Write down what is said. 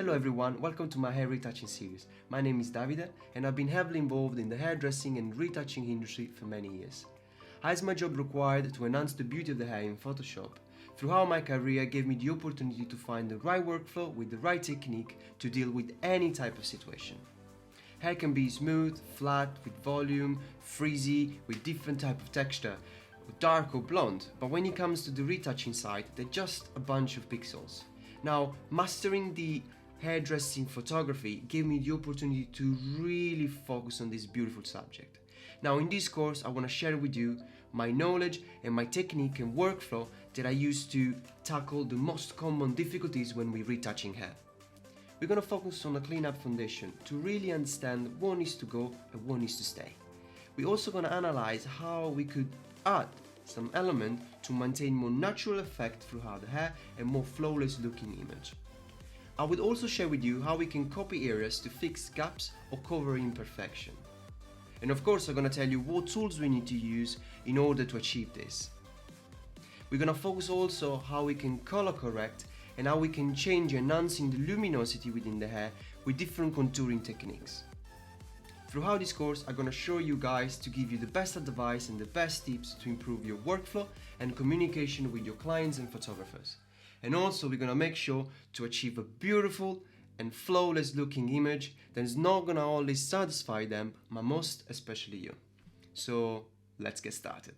Hello everyone, welcome to my hair retouching series. My name is Davide and I've been heavily involved in the hairdressing and retouching industry for many years. As my job required to enhance the beauty of the hair in Photoshop, throughout my career gave me the opportunity to find the right workflow with the right technique to deal with any type of situation. Hair can be smooth, flat, with volume, frizzy, with different type of texture, dark or blonde, but when it comes to the retouching side, they're just a bunch of pixels. Now, mastering the hairdressing photography gave me the opportunity to really focus on this beautiful subject. Now in this course I want to share with you my knowledge and my technique and workflow that I use to tackle the most common difficulties when we're retouching hair. We're going to focus on a clean-up foundation to really understand what needs to go and what needs to stay. We're also going to analyze how we could add some element to maintain more natural effect throughout the hair and more flawless looking image. I will also share with you how we can copy areas to fix gaps or cover imperfection. And of course I'm going to tell you what tools we need to use in order to achieve this. We're going to focus also how we can color correct and how we can change enhancing the luminosity within the hair with different contouring techniques. Throughout this course I'm going to show you guys to give you the best advice and the best tips to improve your workflow and communication with your clients and photographers. And also we're going to make sure to achieve a beautiful and flawless looking image that is not going to always satisfy them, but most especially you. So let's get started.